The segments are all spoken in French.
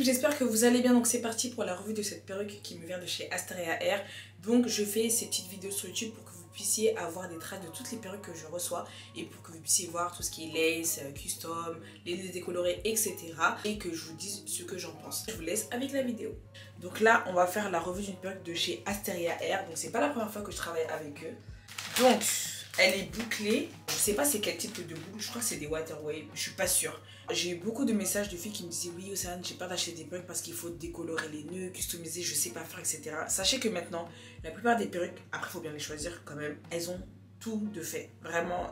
j'espère que vous allez bien. Donc c'est parti pour la revue de cette perruque qui me vient de chez Asteria Hair. Donc je fais ces petites vidéos sur YouTube pour que vous puissiez avoir des traces de toutes les perruques que je reçois et pour que vous puissiez voir tout ce qui est lace, custom, les nœuds décolorés, etc. et que je vous dise ce que j'en pense. Je vous laisse avec la vidéo. Donc là on va faire la revue d'une perruque de chez Asteria Hair. Donc c'est pas la première fois que je travaille avec eux. Donc elle est bouclée. Je sais pas c'est quel type de boucle. Je crois que c'est des waterwave. Je suis pas sûre. J'ai eu beaucoup de messages de filles qui me disaient oui Océane, j'ai peur d'acheter des perruques parce qu'il faut décolorer les nœuds, customiser, je sais pas faire, etc. Sachez que maintenant, la plupart des perruques, après il faut bien les choisir quand même, elles ont tout de fait. Vraiment,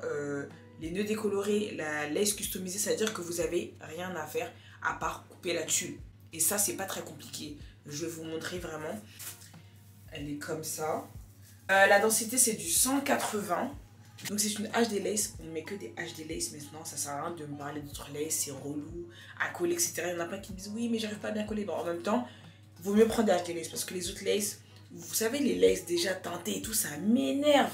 les nœuds décolorés, la lace customisée, ça veut dire que vous avez rien à faire à part couper la tulle. Et ça, c'est pas très compliqué. Je vais vous montrer vraiment. Elle est comme ça. La densité, c'est du 180. Donc c'est une HD lace, on ne met que des HD lace maintenant, ça sert à rien de me parler d'autres lace, c'est relou, à coller, etc. Il y en a plein qui me disent oui mais j'arrive pas à bien coller. Bon en même temps, il vaut mieux prendre des HD lace parce que les autres lace, vous savez les lace déjà teintées et tout, ça m'énerve.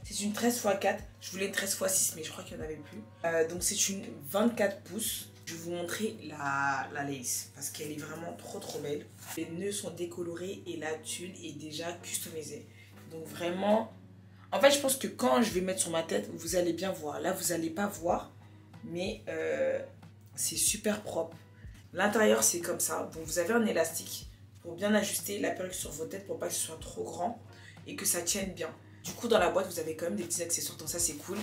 C'est une 13x4, je voulais une 13x6 mais je crois qu'il n'y en avait plus. Donc c'est une 24 pouces. Je vais vous montrer la lace parce qu'elle est vraiment trop belle. Les nœuds sont décolorés et la tulle est déjà customisée. Donc vraiment... En fait, je pense que quand je vais mettre sur ma tête, vous allez bien voir. Là, vous n'allez pas voir, mais c'est super propre. L'intérieur, c'est comme ça. Donc, vous avez un élastique pour bien ajuster la perruque sur vos têtes pour pas que ce soit trop grand et que ça tienne bien. Du coup, dans la boîte, vous avez quand même des petits accessoires. Donc ça, c'est cool.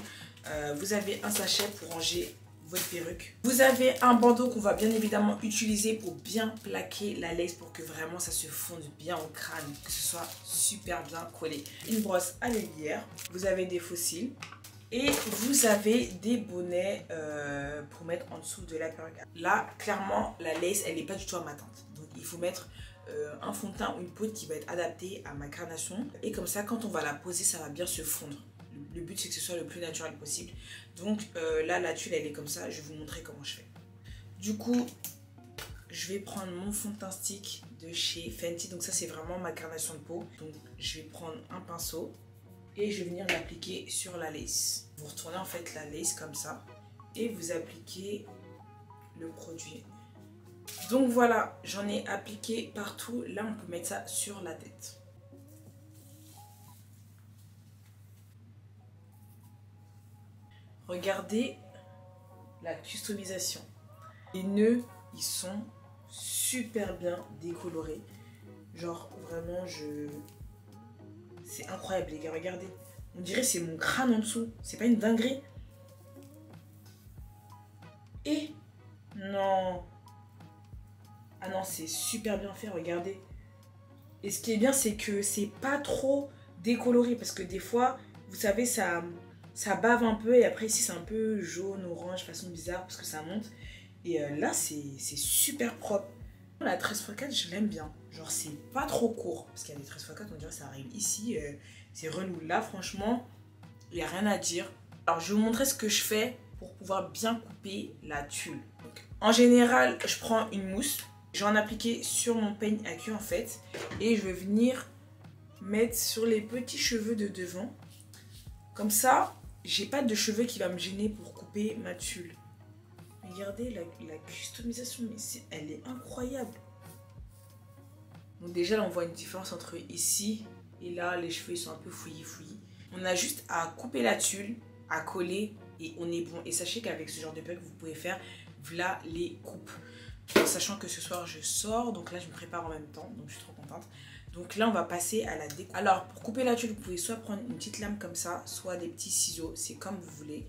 Vous avez un sachet pour ranger votre perruque. Vous avez un bandeau qu'on va bien évidemment utiliser pour bien plaquer la lace pour que vraiment ça se fonde bien au crâne, que ce soit super bien collé. Une brosse à l'aiguillère, vous avez des fossiles et vous avez des bonnets pour mettre en dessous de la perruque. Là, clairement, la lace, elle n'est pas du tout amatante. Donc il faut mettre un fond de teint ou une poudre qui va être adaptée à ma carnation. Et comme ça, quand on va la poser, ça va bien se fondre. Le but, c'est que ce soit le plus naturel possible. Donc là, la tulle, elle est comme ça. Je vais vous montrer comment je fais. Du coup, je vais prendre mon fond de teint stick de chez Fenty. Donc ça, c'est vraiment ma carnation de peau. Donc je vais prendre un pinceau et je vais venir l'appliquer sur la lace. Vous retournez en fait la lace comme ça et vous appliquez le produit. Donc voilà, j'en ai appliqué partout. Là, on peut mettre ça sur la tête. Regardez la customisation. Les nœuds, ils sont super bien décolorés. Genre, vraiment, c'est incroyable, les gars, regardez. On dirait que c'est mon crâne en dessous. C'est pas une dinguerie. Et non. Ah non, c'est super bien fait, regardez. Et ce qui est bien, c'est que c'est pas trop décoloré. Parce que des fois, vous savez, ça bave un peu et après ici c'est un peu jaune, orange, façon bizarre parce que ça monte. Et là c'est super propre. La 13x4 je l'aime bien. Genre c'est pas trop court. Parce qu'il y a des 13x4 on dirait que ça arrive ici. C'est relou. Là franchement il n'y a rien à dire. Alors je vais vous montrer ce que je fais pour pouvoir bien couper la tulle. Donc, en général je prends une mousse. Je vais en appliquer sur mon peigne à queue en fait. Et je vais venir mettre sur les petits cheveux de devant. Comme ça, j'ai pas de cheveux qui va me gêner pour couper ma tulle. Regardez la customisation, mais elle est incroyable. Donc déjà, là, on voit une différence entre ici et là, les cheveux ils sont un peu fouillis. On a juste à couper la tulle, à coller et on est bon. Et sachez qu'avec ce genre de perruque, vous pouvez faire voilà les coupes. En sachant que ce soir, je sors, donc là, je me prépare en même temps, donc je suis trop contente. Donc là, on va passer à la découpe. Alors, pour couper la tulle, vous pouvez soit prendre une petite lame comme ça, soit des petits ciseaux. C'est comme vous voulez.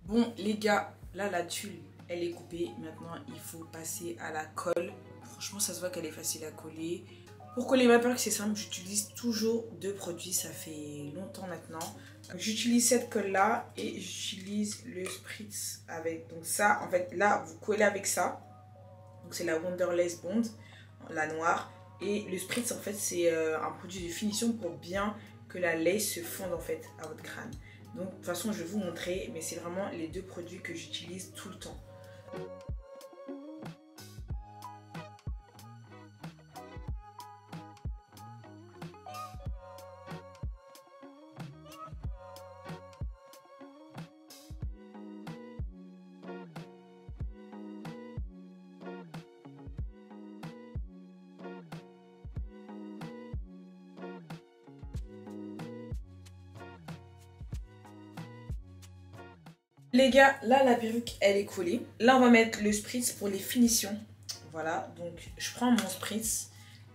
Bon les gars, là la tulle, elle est coupée. Maintenant, il faut passer à la colle. Franchement, ça se voit qu'elle est facile à coller. Pour coller ma perruque, c'est simple. J'utilise toujours deux produits. Ça fait longtemps maintenant. J'utilise cette colle-là et j'utilise le Spritz avec. Donc ça, en fait, là, vous collez avec ça. Donc c'est la Wonderlace Bond, la noire. Et le Spritz, en fait, c'est un produit de finition pour bien que la lace se fonde, en fait, à votre crâne. Donc, de toute façon, je vais vous montrer. Mais c'est vraiment les deux produits que j'utilise tout le temps. Les gars, là la perruque elle est collée. Là on va mettre le spritz pour les finitions. Voilà, donc je prends mon spritz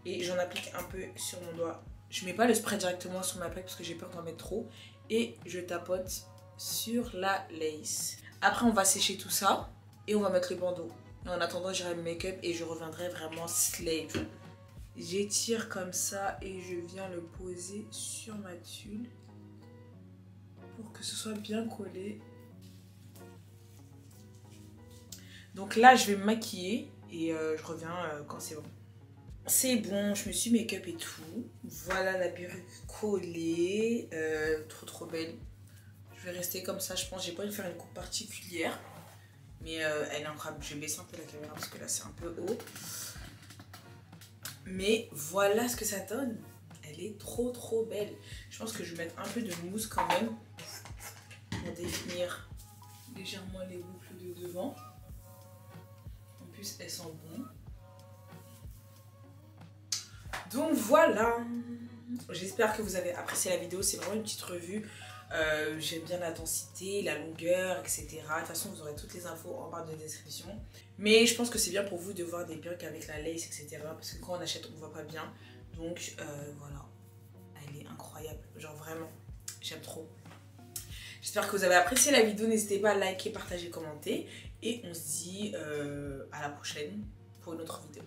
et j'en applique un peu sur mon doigt. Je mets pas le spray directement sur ma plaque parce que j'ai peur d'en mettre trop. Et je tapote sur la lace. Après on va sécher tout ça et on va mettre le bandeau. Et en attendant j'irai le make-up et je reviendrai vraiment slave. J'étire comme ça et je viens le poser sur ma tulle pour que ce soit bien collé. Donc là, je vais me maquiller et je reviens quand c'est bon. C'est bon, je me suis make-up et tout. Voilà la perruque collée. Trop belle. Je vais rester comme ça, je pense. J'ai pas envie de faire une coupe particulière. Mais elle est incroyable. Je vais baisser un peu la caméra parce que là, c'est un peu haut. Mais voilà ce que ça donne. Elle est trop belle. Je pense que je vais mettre un peu de mousse quand même pour définir légèrement les boucles de devant. Elles sont bonnes. Donc voilà. J'espère que vous avez apprécié la vidéo. C'est vraiment une petite revue. J'aime bien la densité, la longueur, etc. De toute façon, vous aurez toutes les infos en barre de description. Mais je pense que c'est bien pour vous de voir des perruques avec la lace, etc. Parce que quand on achète, on ne voit pas bien. Donc voilà. Elle est incroyable. Genre vraiment, j'aime trop. J'espère que vous avez apprécié la vidéo. N'hésitez pas à liker, partager, commenter. Et on se dit à la prochaine pour une autre vidéo.